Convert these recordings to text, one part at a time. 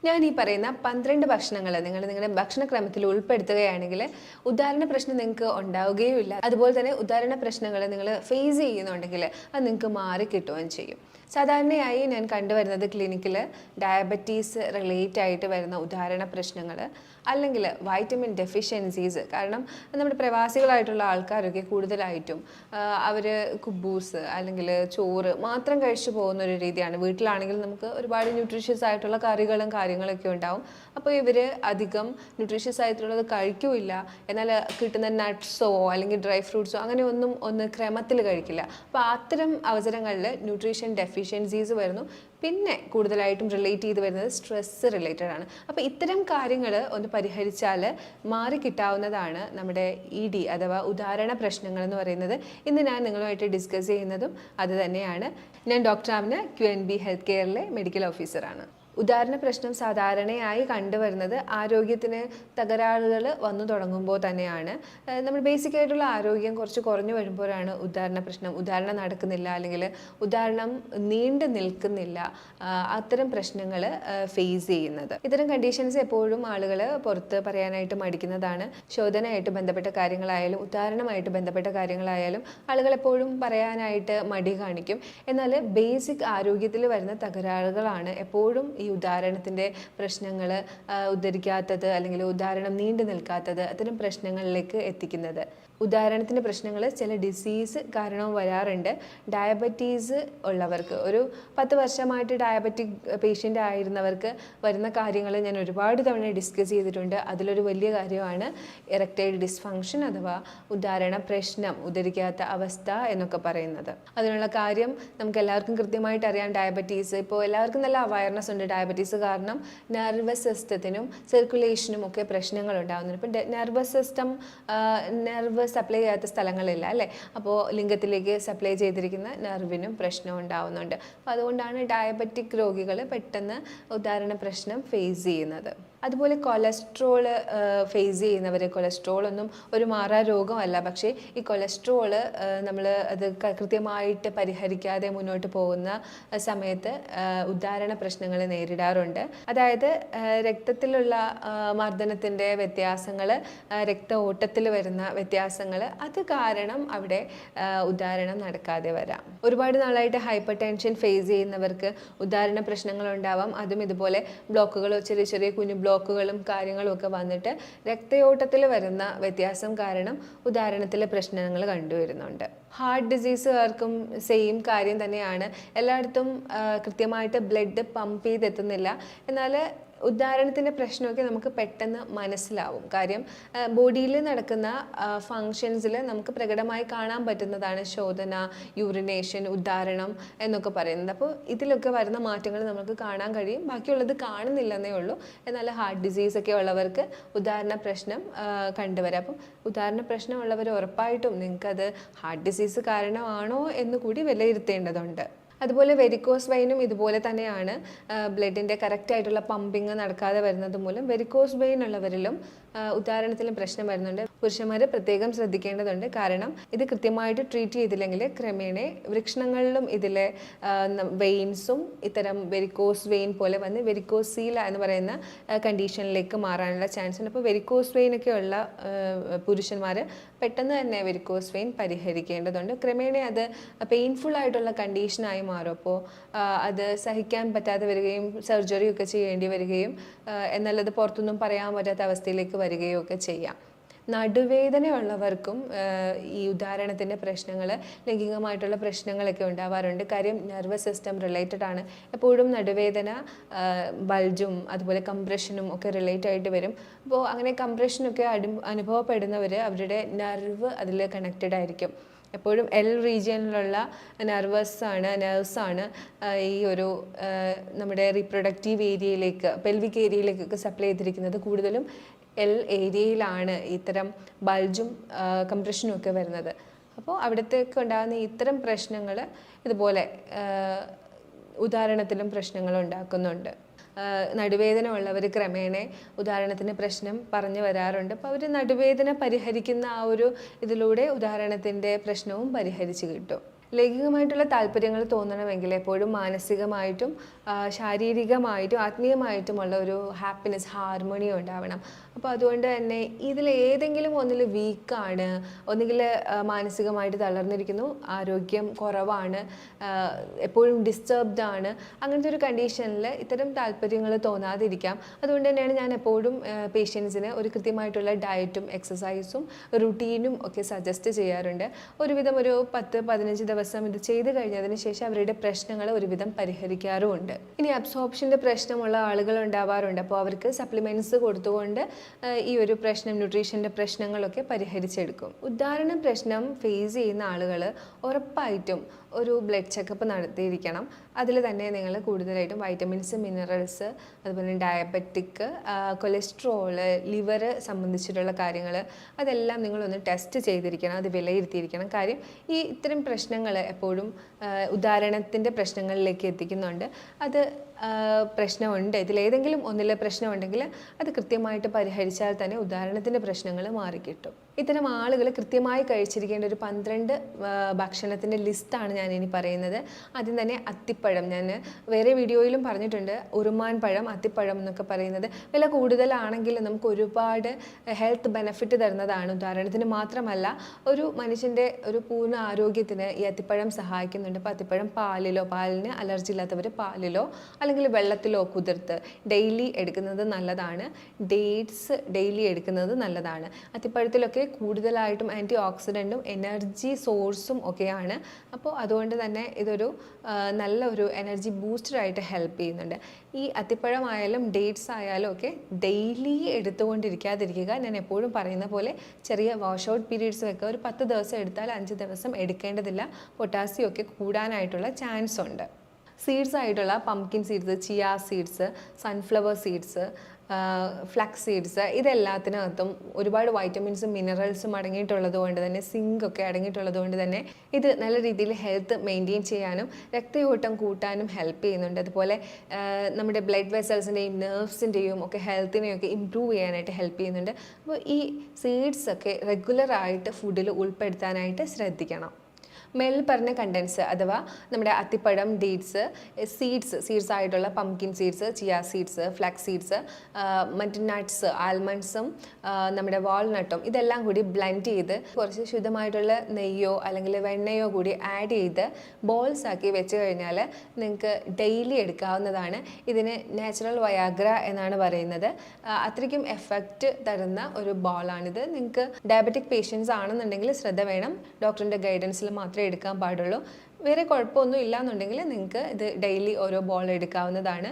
ഞാൻ ഈ പറയുന്ന 12 ഭക്ഷണങ്ങൾ നിങ്ങൾ നിങ്ങളുടെ ഭക്ഷണക്രമത്തിൽ ഉൾപ്പെടുത്തുകയാണെങ്കിൽ ഉദാഹരണ പ്രശ്നം നിങ്ങൾക്ക് ഉണ്ടാവുകയുമില്ല. അതുപോലെ തന്നെ ഉദാഹരണ പ്രശ്നങ്ങൾ നിങ്ങൾ ഫേസ് ചെയ്യുന്നുണ്ടെങ്കിൽ അത് നിങ്ങൾക്ക് മാറി കിട്ടുകയും ചെയ്യും. സാധാരണയായി ഞാൻ കണ്ടുവരുന്നത് ക്ലിനിക്കിൽ ഡയബറ്റീസ് റിലേറ്റ് ആയിട്ട് വരുന്ന ഉദാഹരണ പ്രശ്നങ്ങൾ, അല്ലെങ്കിൽ വൈറ്റമിൻ ഡെഫിഷ്യൻസീസ്. കാരണം നമ്മുടെ പ്രവാസികളായിട്ടുള്ള ആൾക്കാരൊക്കെ കൂടുതലായിട്ടും അവർ കുബൂസ് അല്ലെങ്കിൽ ചോറ് മാത്രം കഴിച്ചു പോകുന്ന ഒരു രീതിയാണ്. വീട്ടിലാണെങ്കിൽ നമുക്ക് ഒരുപാട് ന്യൂട്രീഷ്യസ് ആയിട്ടുള്ള കറികളും കാര്യങ്ങളൊക്കെ ഉണ്ടാവും. അപ്പോൾ ഇവർ അധികം ന്യൂട്രീഷ്യസ് ആയിട്ടുള്ളത് കഴിക്കില്ല. എന്നാൽ കിട്ടുന്ന നട്ട്സോ അല്ലെങ്കിൽ ഡ്രൈ ഫ്രൂട്ട്സോ അങ്ങനെ ഒന്ന് ക്രമത്തിൽ കഴിക്കില്ല. അപ്പോൾ അത്തരം അവസരങ്ങളിൽ ന്യൂട്രീഷൻ ഡെഫിഷ്യൻസീസ് വരുന്നു. പിന്നെ കൂടുതലായിട്ടും റിലേറ്റ് ചെയ്ത് വരുന്നത് സ്ട്രെസ് റിലേറ്റഡ് ആണ്. അപ്പോൾ ഇത്തരം കാര്യങ്ങൾ ഒന്ന് പരിഹരിച്ചാൽ മാറി കിട്ടാവുന്നതാണ് നമ്മുടെ ED അഥവാ ഉദാഹരണ പ്രശ്നങ്ങൾ എന്ന് പറയുന്നത്. ഇന്ന് ഞാൻ നിങ്ങളുമായിട്ട് ഡിസ്കസ് ചെയ്യുന്നതും അത് തന്നെയാണ്. ഞാൻ ഡോക്ടർ ആമിന, QNB ഹെൽത്ത് കെയറിലെ മെഡിക്കൽ ഓഫീസറാണ്. ഉദാഹരണ പ്രശ്നം സാധാരണയായി കണ്ടുവരുന്നത് ആരോഗ്യത്തിന് തകരാറുകൾ വന്നു തുടങ്ങുമ്പോൾ തന്നെയാണ്. നമ്മൾ ബേസിക് ആയിട്ടുള്ള ആരോഗ്യം കുറച്ച് കുറഞ്ഞു വരുമ്പോഴാണ് ഉദാഹരണ പ്രശ്നം, ഉദാഹരണം നടക്കുന്നില്ല അല്ലെങ്കിൽ ഉദാഹരണം നീണ്ടു നിൽക്കുന്നില്ല, അത്തരം പ്രശ്നങ്ങൾ ഫേസ് ചെയ്യുന്നത്. ഇത്തരം കണ്ടീഷൻസ് എപ്പോഴും ആളുകൾ പുറത്ത് പറയാനായിട്ട് മടിക്കുന്നതാണ്. ശോധനയായിട്ട് ബന്ധപ്പെട്ട കാര്യങ്ങളായാലും ഉദാഹരണമായിട്ട് ബന്ധപ്പെട്ട കാര്യങ്ങളായാലും ആളുകൾ എപ്പോഴും പറയാനായിട്ട് മടി കാണിക്കും. എന്നാൽ ബേസിക് ആരോഗ്യത്തിൽ വരുന്ന തകരാറുകളാണ് എപ്പോഴും ഈ ഉദാഹരണത്തിൻ്റെ പ്രശ്നങ്ങൾ, ഉദ്ധരിക്കാത്തത് അല്ലെങ്കിൽ ഉദാഹരണം നീണ്ടു നിൽക്കാത്തത്, അത്തരം പ്രശ്നങ്ങളിലേക്ക് എത്തിക്കുന്നത്. ഉദാഹരണത്തിൻ്റെ പ്രശ്നങ്ങൾ ചില ഡിസീസ് കാരണവും വരാറുണ്ട്. ഡയബറ്റീസ് ഉള്ളവർക്ക്, ഒരു 10 വർഷമായിട്ട് ഡയബറ്റിക് പേഷ്യൻ്റ് ആയിരുന്നവർക്ക് വരുന്ന കാര്യങ്ങൾ ഞാൻ ഒരുപാട് തവണ ഡിസ്കസ് ചെയ്തിട്ടുണ്ട്. അതിലൊരു വലിയ കാര്യമാണ് എറക്ടൈൽ ഡിസ്ഫങ്ഷൻ അഥവാ ഉദാഹരണ പ്രശ്നം, ഉദ്ധരിക്കാത്ത അവസ്ഥ എന്നൊക്കെ പറയുന്നത്. അതിനുള്ള കാര്യം നമുക്ക് എല്ലാവർക്കും കൃത്യമായിട്ട് അറിയാം. ഡയബറ്റീസ് ഇപ്പോൾ എല്ലാവർക്കും നല്ല അവയർനെസ് ഉണ്ട്. ഡയബറ്റീസ് കാരണം നെർവസ് സിസ്റ്റത്തിനും സർക്കുലേഷനും ഒക്കെ പ്രശ്നങ്ങൾ ഉണ്ടാകുന്നുണ്ട്. ഇപ്പം നെർവസ് സിസ്റ്റം, നെർവ് സപ്ലൈ ചെയ്യാത്ത സ്ഥലങ്ങളില്ല അല്ലേ? അപ്പോൾ ലിംഗത്തിലേക്ക് സപ്ലൈ ചെയ്തിരിക്കുന്ന നെർവിനും പ്രശ്നം ഉണ്ടാവുന്നുണ്ട്. അപ്പോൾ അതുകൊണ്ടാണ് ഡയബറ്റിക് രോഗികൾ പെട്ടെന്ന് ഉദാഹരണ പ്രശ്നം ഫേസ് ചെയ്യുന്നത്. അതുപോലെ കൊളസ്ട്രോൾ ഫേസ് ചെയ്യുന്നവർ, കൊളസ്ട്രോൾ ഒന്നും ഒരു മാറാ രോഗമല്ല. പക്ഷേ ഈ കൊളസ്ട്രോൾ നമ്മൾ അത് കൃത്യമായിട്ട് പരിഹരിക്കാതെ മുന്നോട്ട് പോകുന്ന സമയത്ത് ഉദാഹരണ പ്രശ്നങ്ങൾ നേരിടാറുണ്ട്. അതായത് രക്തത്തിലുള്ള മർദ്ദനത്തിൻ്റെ വ്യത്യാസങ്ങൾ, രക്ത ഓട്ടത്തിൽ വരുന്ന വ്യത്യാസങ്ങൾ, അത് കാരണം അവിടെ ഉദാഹരണം നടക്കാതെ വരാം. ഒരുപാട് നാളായിട്ട് ഹൈപ്പർ ടെൻഷൻ ഫേസ് ചെയ്യുന്നവർക്ക് ഉദാഹരണ പ്രശ്നങ്ങൾ ഉണ്ടാവാം. അതും ഇതുപോലെ ബ്ലോക്കുകളോ ചെറിയ ചെറിയ കുഞ്ഞു ബ്ലോക്കുകളും കാര്യങ്ങളും ഒക്കെ വന്നിട്ട് രക്തയോട്ടത്തിൽ വരുന്ന വ്യത്യാസം കാരണം ഉദാഹരണത്തിലെ പ്രശ്നങ്ങൾ കണ്ടുവരുന്നുണ്ട്. ഹാർട്ട് ഡിസീസുകാർക്കും സെയിം കാര്യം തന്നെയാണ്. എല്ലായിടത്തും കൃത്യമായിട്ട് ബ്ലഡ് പമ്പ് ചെയ്തെത്തുന്നില്ല. എന്നാൽ ഉദാഹരണത്തിൻ്റെ പ്രശ്നമൊക്കെ നമുക്ക് പെട്ടെന്ന് മനസ്സിലാവും. കാര്യം ബോഡിയിൽ നടക്കുന്ന ഫങ്ഷൻസിൽ നമുക്ക് പ്രകടമായി കാണാൻ പറ്റുന്നതാണ് ശോധന, യൂറിനേഷൻ, ഉദാഹരണം എന്നൊക്കെ പറയുന്നത്. അപ്പോൾ ഇതിലൊക്കെ വരുന്ന മാറ്റങ്ങൾ നമുക്ക് കാണാൻ കഴിയും. ബാക്കിയുള്ളത് കാണുന്നില്ലെന്നേ ഉള്ളൂ. എന്നാൽ ഹാർട്ട് ഡിസീസൊക്കെ ഉള്ളവർക്ക് ഉദാഹരണ പ്രശ്നം കണ്ടുവരാം. അപ്പം ഉദാഹരണ പ്രശ്നം ഉള്ളവർ ഉറപ്പായിട്ടും നിങ്ങൾക്കത് ഹാർട്ട് ഡിസീസ് കാരണമാണോ എന്ന് കൂടി വിലയിരുത്തേണ്ടതുണ്ട്. അതുപോലെ വെരിക്കോസ് വെയിനും ഇതുപോലെ തന്നെയാണ്. ബ്ലഡിൻ്റെ കറക്റ്റായിട്ടുള്ള പമ്പിങ് നടക്കാതെ വരുന്നത് മൂലം വെരിക്കോസ് വെയിൻ ഉള്ളവരിലും ഉദാഹരണത്തിലും പ്രശ്നം വരുന്നുണ്ട്. പുരുഷന്മാർ പ്രത്യേകം ശ്രദ്ധിക്കേണ്ടതുണ്ട്. കാരണം ഇത് കൃത്യമായിട്ട് ട്രീറ്റ് ചെയ്തില്ലെങ്കിൽ ക്രമേണ വൃക്ഷണങ്ങളിലും ഇതിലെ വെയിൻസും ഇത്തരം വെരിക്കോസ് വെയിൻ പോലെ വന്ന് വെരിക്കോസീല എന്ന് പറയുന്ന കണ്ടീഷനിലേക്ക് മാറാനുള്ള ചാൻസ് ഉണ്ട്. അപ്പോൾ വെരിക്കോസ് വെയിനൊക്കെ ഉള്ള പുരുഷന്മാർ പെട്ടെന്ന് തന്നെ വെരിക്കോസ് വെയിൻ പരിഹരിക്കേണ്ടതുണ്ട്. ക്രമേണ അത് പെയിൻഫുൾ ആയിട്ടുള്ള കണ്ടീഷനായി മാറും. അപ്പോൾ അത് സഹിക്കാൻ പറ്റാതെ വരികയും സർജറി ഒക്കെ ചെയ്യേണ്ടി വരികയും എന്നാൽ അത് പുറത്തൊന്നും പറയാൻ പറ്റാത്ത അവസ്ഥയിലേക്ക് വരികയോ ഒക്കെ ചെയ്യാം. നടുവേദനയുള്ളവർക്കും ഈ ഉദാഹരണത്തിൻ്റെ പ്രശ്നങ്ങൾ, ലൈംഗികമായിട്ടുള്ള പ്രശ്നങ്ങളൊക്കെ ഉണ്ടാവാറുണ്ട്. കാര്യം നെർവസ് സിസ്റ്റം റിലേറ്റഡ് ആണ്. എപ്പോഴും നടുവേദന ബൾജും അതുപോലെ കംപ്രഷനും ഒക്കെ റിലേറ്റ് ആയിട്ട് വരും. അപ്പോൾ അങ്ങനെ കംപ്രഷനൊക്കെ അനുഭവപ്പെടുന്നവർ അവരുടെ നെർവ് അതിൽ കണക്റ്റഡ് ആയിരിക്കും. എപ്പോഴും റീജിയനിലുള്ള നെർവ്സാണ് ഈ ഒരു നമ്മുടെ റീപ്രൊഡക്റ്റീവ് ഏരിയയിലേക്ക്, പെൽവിക് ഏരിയയിലേക്കൊക്കെ സപ്ലൈ ചെയ്തിരിക്കുന്നത്. കൂടുതലും ഏരിയയിലാണ് ഇത്തരം ബൾജും കംപ്രഷനും ഒക്കെ വരുന്നത്. അപ്പോൾ അവിടത്തേക്ക് ഉണ്ടാകുന്ന ഇത്തരം പ്രശ്നങ്ങൾ ഇതുപോലെ ഉദാഹരണത്തിലും പ്രശ്നങ്ങൾ ഉണ്ടാക്കുന്നുണ്ട്. നടുവേദന ഉള്ളവർ ക്രമേണ ഉദാഹരണത്തിന് പ്രശ്നം പറഞ്ഞു വരാറുണ്ട്. അപ്പോൾ അവർ നടുവേദന പരിഹരിക്കുന്ന ആ ഒരു ഇതിലൂടെ ഉദാഹരണത്തിൻ്റെ പ്രശ്നവും പരിഹരിച്ച് കിട്ടും. ലൈംഗികമായിട്ടുള്ള താല്പര്യങ്ങൾ തോന്നണമെങ്കിൽ എപ്പോഴും മാനസികമായിട്ടും ശാരീരികമായിട്ടും ആത്മീയമായിട്ടുമുള്ള ഒരു ഹാപ്പിനെസ്, ഹാർമണി ഉണ്ടാവണം. അപ്പോൾ അതുകൊണ്ട് തന്നെ ഇതിലേതെങ്കിലും ഒന്നിൽ വീക്കാണ്, ഒന്നുകിൽ മാനസികമായിട്ട് തളർന്നിരിക്കുന്നു, ആരോഗ്യം കുറവാണ്, എപ്പോഴും ഡിസ്റ്റർബ്ഡ് ആണ്, അങ്ങനത്തെ ഒരു കണ്ടീഷനിൽ ഇത്തരം താല്പര്യങ്ങൾ തോന്നാതിരിക്കാം. അതുകൊണ്ട് തന്നെയാണ് ഞാൻ എപ്പോഴും പേഷ്യൻസിന് ഒരു കൃത്യമായിട്ടുള്ള ഡയറ്റും എക്സസൈസും റുട്ടീനും ഒക്കെ സജസ്റ്റ് ചെയ്യാറുണ്ട്. ഒരുവിധം ഒരു 10-15 ദിവസം ഇത് ചെയ്ത് കഴിഞ്ഞതിന് ശേഷം അവരുടെ പ്രശ്നങ്ങൾ ഒരുവിധം പരിഹരിക്കാറുമുണ്ട്. ഇനി അബ്സോർപ്ഷൻ്റെ പ്രശ്നമുള്ള ആളുകൾ ഉണ്ടാവാറുണ്ട്. അപ്പോൾ അവർക്ക് സപ്ലിമെൻറ്റ്സ് കൊടുത്തുകൊണ്ട് ഈ ഒരു പ്രശ്നം, ന്യൂട്രീഷൻ്റെ പ്രശ്നങ്ങളൊക്കെ പരിഹരിച്ചെടുക്കും. ഉദാഹരണ പ്രശ്നം ഫേസ് ചെയ്യുന്ന ആളുകൾ ഉറപ്പായിട്ടും ഒരു ബ്ലഡ് ചെക്കപ്പ് നടത്തിയിരിക്കണം. അതിൽ തന്നെ നിങ്ങൾ കൂടുതലായിട്ടും വൈറ്റമിൻസ്, മിനറൽസ്, അതുപോലെ ഡയബറ്റിക്, കൊളസ്ട്രോള്, ലിവർ സംബന്ധിച്ചിട്ടുള്ള കാര്യങ്ങൾ അതെല്ലാം നിങ്ങളൊന്ന് ടെസ്റ്റ് ചെയ്തിരിക്കണം, അത് വിലയിരുത്തിയിരിക്കണം. കാര്യം ഈ ഇത്തരം പ്രശ്നങ്ങൾ എപ്പോഴും ഉദാഹരണത്തിൻ്റെ പ്രശ്നങ്ങളിലേക്ക് എത്തിക്കുന്നുണ്ട്. അത് പ്രശ്നമുണ്ട്, ഇതിലേതെങ്കിലും ഒന്നിലെ പ്രശ്നമുണ്ടെങ്കിൽ അത് കൃത്യമായിട്ട് പരിഹരിച്ചാൽ തന്നെ ഉദാഹരണത്തിൻ്റെ പ്രശ്നങ്ങൾ മാറിക്കിട്ടും. ഇത്തരം ആളുകൾ കൃത്യമായി കഴിച്ചിരിക്കേണ്ട ഒരു 12 ഭക്ഷണത്തിൻ്റെ ലിസ്റ്റാണ് ഞാൻ ഇനി പറയുന്നത്. ആദ്യം തന്നെ അത്തിപ്പഴം. ഞാൻ വേറെ വീഡിയോയിലും പറഞ്ഞിട്ടുണ്ട്, ഉറുമാൻ പഴം, അത്തിപ്പഴം എന്നൊക്കെ പറയുന്നത് വില കൂടുതലാണെങ്കിൽ നമുക്ക് ഒരുപാട് ഹെൽത്ത് ബെനഫിറ്റ് തരുന്നതാണ്. ഉദാഹരണത്തിന് മാത്രമല്ല, ഒരു മനുഷ്യൻ്റെ ഒരു പൂർണ്ണ ആരോഗ്യത്തിന് ഈ അത്തിപ്പഴം സഹായിക്കുന്നുണ്ട്. അപ്പോൾ അത്തിപ്പഴം പാലിന് അലർജി ഇല്ലാത്തവർ പാലിലോ അല്ലെങ്കിൽ വെള്ളത്തിലോ കുതിർത്ത് ഡെയിലി എടുക്കുന്നത് നല്ലതാണ്. ഡേറ്റ്സ് ഡെയിലി എടുക്കുന്നത് നല്ലതാണ്. അത്തിപ്പഴത്തിലൊക്കെ കൂടുതലായിട്ടും ആൻറ്റി ഓക്സിഡൻറ്റും എനർജി സോഴ്സും ഒക്കെയാണ്. അപ്പോൾ അതുകൊണ്ട് തന്നെ ഇതൊരു നല്ല ഒരു എനർജി ബൂസ്റ്ററായിട്ട് ഹെൽപ്പ് ചെയ്യുന്നുണ്ട്. ഈ അത്തിപ്പഴമായാലും ഡേറ്റ്സ് ആയാലും ഒക്കെ ഡെയിലി എടുത്തുകൊണ്ടിരിക്കാതിരിക്കുക. ഞാൻ എപ്പോഴും പറയുന്ന പോലെ ചെറിയ വാഷ് ഔട്ട് പീരീഡ്സ് വെക്കുക. ഒരു 10 ദിവസം എടുത്താൽ 5 ദിവസം എടുക്കേണ്ടതില്ല. പൊട്ടാസ്യം ഒക്കെ കൂടാനായിട്ടുള്ള ചാൻസ് ഉണ്ട്. സീഡ്സ് ആയിട്ടുള്ള pumpkin seeds, chia seeds, sunflower seeds, flax seeds, ഇതെല്ലാത്തിനകത്തും ഒരുപാട് വൈറ്റമിൻസും മിനറൽസും അടങ്ങിയിട്ടുള്ളത് കൊണ്ട് തന്നെ, സിങ്ക് ഒക്കെ അടങ്ങിയിട്ടുള്ളത് കൊണ്ട് തന്നെ ഇത് നല്ല രീതിയിൽ ഹെൽത്ത് മെയിൻറ്റെയിൻ ചെയ്യാനും രക്തയോട്ടം കൂട്ടാനും ഹെൽപ്പ് ചെയ്യുന്നുണ്ട്. അതുപോലെ നമ്മുടെ ബ്ലഡ് വെസൽസിൻ്റെയും നെർവ്സിൻ്റെയും ഒക്കെ ഹെൽത്തിനെയൊക്കെ ഇമ്പ്രൂവ് ചെയ്യാനായിട്ട് ഹെൽപ്പ് ചെയ്യുന്നുണ്ട്. അപ്പോൾ ഈ സീഡ്സ് ഒക്കെ റെഗുലറായിട്ട് ഫുഡിൽ ഉൾപ്പെടുത്താനായിട്ട് ശ്രദ്ധിക്കണം. മേളിൽ പറഞ്ഞ കണ്ടൻസ് അഥവാ നമ്മുടെ അത്തിപ്പഴം, ഡേറ്റ്സ്, സീഡ്സ് ആയിട്ടുള്ള pumpkin seeds, chia seeds, flax seeds, മറ്റ് നട്ട്സ്, ആൽമണ്ട്സും നമ്മുടെ വാൾനട്ടും ഇതെല്ലാം കൂടി ബ്ലെൻഡ് ചെയ്ത് കുറച്ച് ശുദ്ധമായിട്ടുള്ള നെയ്യോ അല്ലെങ്കിൽ വെണ്ണയോ കൂടി ആഡ് ചെയ്ത് ബോൾസ് ആക്കി വെച്ച് കഴിഞ്ഞാൽ നിങ്ങൾക്ക് ഡെയിലി എടുക്കാവുന്നതാണ്. ഇതിന് നാച്ചുറൽ വയാഗ്ര എന്നാണ് പറയുന്നത്. അത്രയ്ക്കും എഫക്റ്റ് തരുന്ന ഒരു ബോളാണിത്. നിങ്ങൾക്ക് ഡയബറ്റിക് പേഷ്യൻസ് ആണെന്നുണ്ടെങ്കിൽ ശ്രദ്ധ വേണം. ഡോക്ടറിൻ്റെ ഗൈഡൻസിൽ മാത്രമേ എടുക്കാൻ പാടുള്ളൂ. വേറെ കുഴപ്പമൊന്നും ഇല്ലാന്നുണ്ടെങ്കിൽ നിങ്ങൾക്ക് ഇത് ഡെയിലി ഓരോ ബോൾ എടുക്കാവുന്നതാണ്.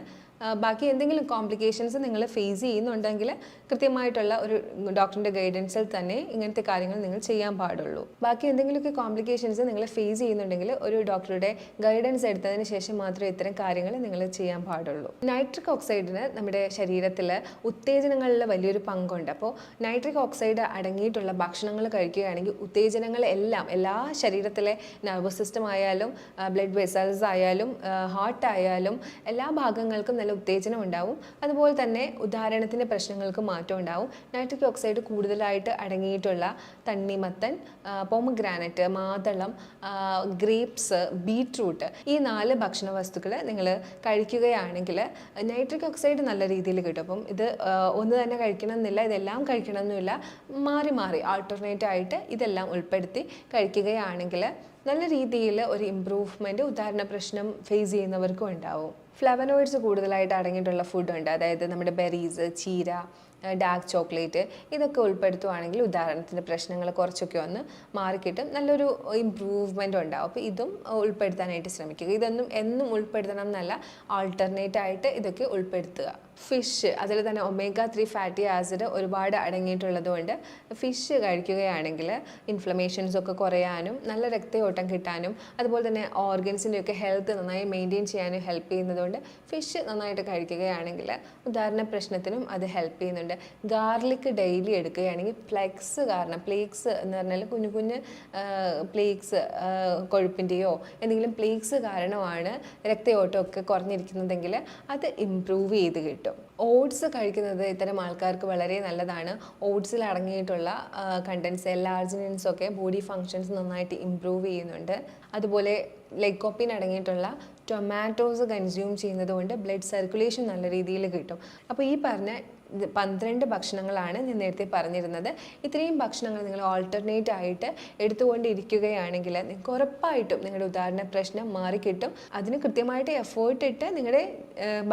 ബാക്കി എന്തെങ്കിലും കോംപ്ലിക്കേഷൻസ് നിങ്ങൾ ഫേസ് ചെയ്യുന്നുണ്ടെങ്കിൽ കൃത്യമായിട്ടുള്ള ഒരു ഡോക്ടറിൻ്റെ ഗൈഡൻസിൽ തന്നെ ഇങ്ങനത്തെ കാര്യങ്ങൾ നിങ്ങൾ ചെയ്യാൻ പാടുള്ളൂ. ബാക്കി എന്തെങ്കിലുമൊക്കെ കോംപ്ലിക്കേഷൻസ് നിങ്ങൾ ഫേസ് ചെയ്യുന്നുണ്ടെങ്കിൽ ഒരു ഡോക്ടറുടെ ഗൈഡൻസ് എടുത്തതിന് ശേഷം മാത്രമേ ഇത്തരം കാര്യങ്ങൾ നിങ്ങൾ ചെയ്യാൻ പാടുള്ളൂ. നൈട്രിക് ഓക്സൈഡിന് നമ്മുടെ ശരീരത്തിൽ ഉത്തേജനങ്ങളിൽ വലിയൊരു പങ്കുണ്ട്. അപ്പോൾ നൈട്രിക് ഓക്സൈഡ് അടങ്ങിയിട്ടുള്ള ഭക്ഷണങ്ങൾ കഴിക്കുകയാണെങ്കിൽ ഉത്തേജനങ്ങൾ എല്ലാം, എല്ലാ ശരീരത്തിലെ നെർവസ് സിസ്റ്റം ആയാലും ബ്ലഡ് വെസൽസ് ആയാലും ഹാർട്ട് ആയാലും എല്ലാ ഭാഗങ്ങൾക്കും നല്ല ഉത്തേജനം ഉണ്ടാവും. അതുപോലെ തന്നെ ഉദാഹരണത്തിൻ്റെ പ്രശ്നങ്ങൾക്ക് മാറ്റം ഉണ്ടാവും. നൈട്രിക് ഓക്സൈഡ് കൂടുതലായിട്ട് അടങ്ങിയിട്ടുള്ള തണ്ണിമത്തൻ, പോമഗ്രാനറ്റ്, മാതളം, ഗ്രേപ്സ്, ബീട്രൂട്ട്, ഈ 4 ഭക്ഷണ വസ്തുക്കൾ നിങ്ങൾ കഴിക്കുകയാണെങ്കിൽ നൈട്രിക് ഓക്സൈഡ് നല്ല രീതിയിൽ കിട്ടും. അപ്പം ഇത് ഒന്ന് തന്നെ കഴിക്കണം എന്നില്ല, ഇതെല്ലാം കഴിക്കണം എന്നില്ല, മാറി മാറി ആൾട്ടർനേറ്റ് ആയിട്ട് ഇതെല്ലാം ഉൾപ്പെടുത്തി കഴിക്കുകയാണെങ്കിൽ നല്ല രീതിയിൽ ഒരു ഇമ്പ്രൂവ്മെൻറ്റ് ഉദാഹരണ പ്രശ്നം ഫേസ് ചെയ്യുന്നവർക്കും ഉണ്ടാവും. ഫ്ലവനോയിഡ്സ് കൂടുതലായിട്ട് അടങ്ങിയിട്ടുള്ള ഫുഡുണ്ട്. അതായത് നമ്മുടെ ബെറീസ്, ചീര, ഡാർക്ക് ചോക്ലേറ്റ്, ഇതൊക്കെ ഉൾപ്പെടുത്തുവാണെങ്കിൽ ഉദാഹരണത്തിൻ്റെ പ്രശ്നങ്ങൾ കുറച്ചൊക്കെ ഒന്ന് മാറിക്കിട്ടും, നല്ലൊരു ഇമ്പ്രൂവ്മെൻ്റ് ഉണ്ടാവും. അപ്പോൾ ഇതും ഉൾപ്പെടുത്താനായിട്ട് ശ്രമിക്കുക. ഇതൊന്നും എന്നും ഉൾപ്പെടുത്തണം എന്നല്ല, ആൾട്ടർനേറ്റ് ആയിട്ട് ഇതൊക്കെ ഉൾപ്പെടുത്തുക. ഫിഷ്, അതിൽ തന്നെ omega-3 ഫാറ്റി ആസിഡ് ഒരുപാട് അടങ്ങിയിട്ടുള്ളത് കൊണ്ട് ഫിഷ് കഴിക്കുകയാണെങ്കിൽ ഇൻഫ്ലമേഷൻസ് ഒക്കെ കുറയാനും നല്ല രക്തയോട്ടം കിട്ടാനും അതുപോലെ തന്നെ ഓർഗൻസിൻ്റെയൊക്കെ ഹെൽത്ത് നന്നായി മെയിൻറ്റെയിൻ ചെയ്യാനും ഹെൽപ്പ് ചെയ്യുന്നതുകൊണ്ട് ഫിഷ് നന്നായിട്ട് കഴിക്കുകയാണെങ്കിൽ ഉദാഹരണ പ്രശ്നത്തിനും അത് ഹെൽപ്പ് ചെയ്യുന്നുണ്ട്. ഗാർലിക് ഡെയിലി എടുക്കുകയാണെങ്കിൽ പ്ലെക്സ് കാരണം, പ്ലേക്സ് എന്ന് പറഞ്ഞാൽ കുഞ്ഞു കുഞ്ഞ് പ്ലേക്സ്, കൊഴുപ്പിൻ്റെയോ എന്തെങ്കിലും പ്ലേക്സ് കാരണമാണ് രക്തയോട്ടമൊക്കെ കുറഞ്ഞിരിക്കുന്നതെങ്കിൽ അത് ഇമ്പ്രൂവ് ചെയ്ത് കിട്ടും. കിട്ടും. ഓട്സ് കഴിക്കുന്നത് ഇത്തരം ആൾക്കാർക്ക് വളരെ നല്ലതാണ്. ഓട്സിൽ അടങ്ങിയിട്ടുള്ള കണ്ടൻസ് എലാർജിനൻസ് ഒക്കെ ബോഡി ഫങ്ഷൻസ് നന്നായിട്ട് ഇമ്പ്രൂവ് ചെയ്യുന്നുണ്ട്. അതുപോലെ ലൈക്കോപ്പിൻ അടങ്ങിയിട്ടുള്ള ടൊമാറ്റോസ് കൺസ്യൂം ചെയ്യുന്നത് കൊണ്ട് ബ്ലഡ് സർക്കുലേഷൻ നല്ല രീതിയിൽ കിട്ടും. അപ്പോൾ ഈ പറഞ്ഞ 12 ഭക്ഷണങ്ങളാണ് ഞാൻ നേരത്തെ പറഞ്ഞിരുന്നത്. ഇത്രയും ഭക്ഷണങ്ങൾ നിങ്ങൾ ഓൾട്ടർനേറ്റ് ആയിട്ട് എടുത്തുകൊണ്ടിരിക്കുകയാണെങ്കിൽ നിങ്ങൾക്ക് ഉറപ്പായിട്ടും നിങ്ങളുടെ ഉദാഹരണ പ്രശ്നം മാറിക്കിട്ടും. അതിന് കൃത്യമായിട്ട് എഫേർട്ട് ഇട്ട് നിങ്ങളുടെ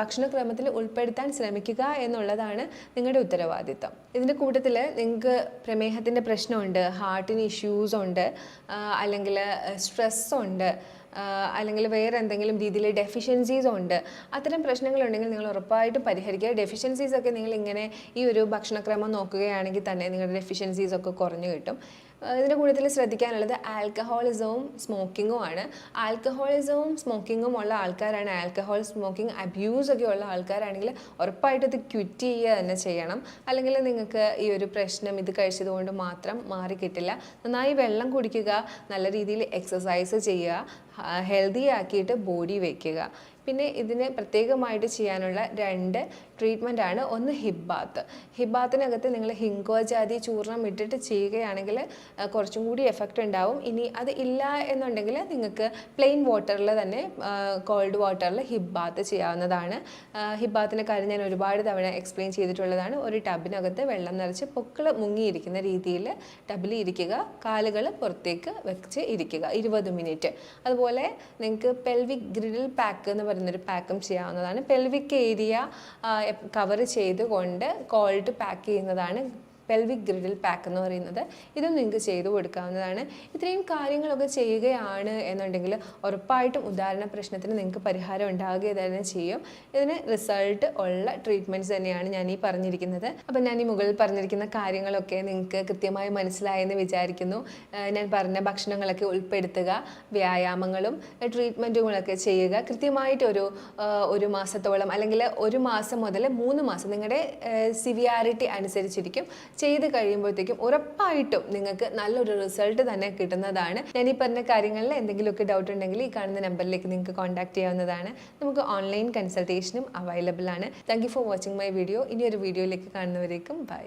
ഭക്ഷണക്രമത്തിൽ ഉൾപ്പെടുത്താൻ ശ്രമിക്കുക എന്നുള്ളതാണ് നിങ്ങളുടെ ഉത്തരവാദിത്തം. ഇതിൻ്റെ കൂട്ടത്തിൽ നിങ്ങൾക്ക് പ്രമേഹത്തിൻ്റെ പ്രശ്നമുണ്ട്, ഹാർട്ടിന് ഇഷ്യൂസ് ഉണ്ട്, അല്ലെങ്കിൽ സ്ട്രെസ് ഉണ്ട്, അല്ലെങ്കിൽ വേറെ എന്തെങ്കിലും രീതിയിൽ ഡെഫിഷ്യൻസീസ് ഉണ്ട്, അത്തരം പ്രശ്നങ്ങളുണ്ടെങ്കിൽ നിങ്ങൾ ഉറപ്പായിട്ടും പരിഹരിക്കുക. ഡെഫിഷ്യൻസീസ് ഒക്കെ നിങ്ങൾ ഇങ്ങനെ ഈ ഒരു ഭക്ഷണക്രമം നോക്കുകയാണെങ്കിൽ തന്നെ നിങ്ങളുടെ ഡെഫിഷ്യൻസീസ് ഒക്കെ കുറഞ്ഞു കിട്ടും. ഇതിൻ്റെ കൂടുതൽ ശ്രദ്ധിക്കാനുള്ളത് ആൽക്കഹോളിസവും സ്മോക്കിങ്ങും ആണ്. ആൽക്കഹോളിസവും സ്മോക്കിങ്ങും ഉള്ള ആൾക്കാരാണ്, ആൽക്കഹോൾ സ്മോക്കിംഗ് അബ്യൂസ് ഒക്കെ ഉള്ള ആൾക്കാരാണെങ്കിൽ ഉറപ്പായിട്ടും ഇത് ക്വിറ്റ് ചെയ്യുക തന്നെ ചെയ്യണം. അല്ലെങ്കിൽ നിങ്ങൾക്ക് ഈ ഒരു പ്രശ്നം ഇത് കഴിച്ചതുകൊണ്ട് മാത്രം മാറി കിട്ടില്ല. നന്നായി വെള്ളം കുടിക്കുക, നല്ല രീതിയിൽ എക്സസൈസ് ചെയ്യുക, ഹെൽത്തി ആക്കിയിട്ട് ബോഡി വയ്ക്കുക. പിന്നെ ഇതിന് പ്രത്യേകമായിട്ട് ചെയ്യാനുള്ള 2 ട്രീറ്റ്മെൻ്റ് ആണ്. ഒന്ന് ഹിപ്പ് ബാത്ത്. ഹിപ്പ് ബാത്തിനകത്ത് നിങ്ങൾ ഹിങ്കോജാതി ചൂർണം ഇട്ടിട്ട് ചെയ്യുകയാണെങ്കിൽ കുറച്ചും കൂടി എഫക്റ്റ് ഉണ്ടാവും. ഇനി അത് ഇല്ല എന്നുണ്ടെങ്കിൽ നിങ്ങൾക്ക് പ്ലെയിൻ വാട്ടറിൽ തന്നെ കോൾഡ് വാട്ടറിൽ ഹിപ്പ് ബാത്ത് ചെയ്യാവുന്നതാണ്. ഹിപ്പ് ബാത്തിൻ്റെ കാര്യം ഞാൻ ഒരുപാട് തവണ എക്സ്പ്ലെയിൻ ചെയ്തിട്ടുള്ളതാണ്. ഒരു ടബിനകത്ത് വെള്ളം നിറച്ച് പൊക്കിൾ മുങ്ങിയിരിക്കുന്ന രീതിയിൽ ടബിൽ ഇരിക്കുക, കാലുകൾ പുറത്തേക്ക് വെച്ച് ഇരിക്കുക 20 മിനിറ്റ്. അതുപോലെ നിങ്ങൾക്ക് പെൽവിക് ഗ്രിഡിൽ പാക്ക് എന്ന് പറയുന്നൊരു പാക്കും ചെയ്യാവുന്നതാണ്. പെൽവിക് ഏരിയ കവർ ചെയ്തുകൊണ്ട് കോൾഡ് പാക്ക് ചെയ്യുന്നതാണ് പെൽവിക് ഗ്രിഡിൽ പാക്ക് എന്ന് പറയുന്നത്. ഇതും നിങ്ങൾക്ക് ചെയ്തു കൊടുക്കാവുന്നതാണ്. ഇത്രയും കാര്യങ്ങളൊക്കെ ചെയ്യുകയാണ് എന്നുണ്ടെങ്കിൽ ഉറപ്പായിട്ടും ഉദാഹരണ പ്രശ്നത്തിന് നിങ്ങൾക്ക് പരിഹാരം ഉണ്ടാകുക തന്നെ ചെയ്യും. ഇതിന് റിസൾട്ട് ഉള്ള ട്രീറ്റ്മെൻറ്റ്സ് തന്നെയാണ് ഞാൻ ഈ പറഞ്ഞിരിക്കുന്നത്. അപ്പം ഞാൻ ഈ മുകളിൽ പറഞ്ഞിരിക്കുന്ന കാര്യങ്ങളൊക്കെ നിങ്ങൾക്ക് കൃത്യമായി മനസ്സിലായെന്ന് വിചാരിക്കുന്നു. ഞാൻ പറഞ്ഞ ഭക്ഷണങ്ങളൊക്കെ ഉൾപ്പെടുത്തുക, വ്യായാമങ്ങളും ട്രീറ്റ്മെൻറ്റുകളൊക്കെ ചെയ്യുക. കൃത്യമായിട്ട് ഒരു മാസത്തോളം അല്ലെങ്കിൽ 1 മാസം മുതൽ 3 മാസം നിങ്ങളുടെ സിവിയാരിറ്റി അനുസരിച്ചിരിക്കും. ചെയ്ത് കഴിയുമ്പോഴത്തേക്കും ഉറപ്പായിട്ടും നിങ്ങൾക്ക് നല്ലൊരു റിസൾട്ട് തന്നെ കിട്ടുന്നതാണ്. ഞാൻ ഈ പറഞ്ഞ കാര്യങ്ങളിൽ എന്തെങ്കിലുമൊക്കെ ഡൗട്ട് ഉണ്ടെങ്കിൽ ഈ കാണുന്ന നമ്പറിലേക്ക് നിങ്ങൾക്ക് കോൺടാക്ട് ചെയ്യാവുന്നതാണ്. നമുക്ക് ഓൺലൈൻ കൺസൾട്ടേഷനും അവൈലബിൾ ആണ്. Thank you for watching my video. ഇനി ഒരു വീഡിയോയിലേക്ക് കാണുന്നവരേക്കും ബൈ.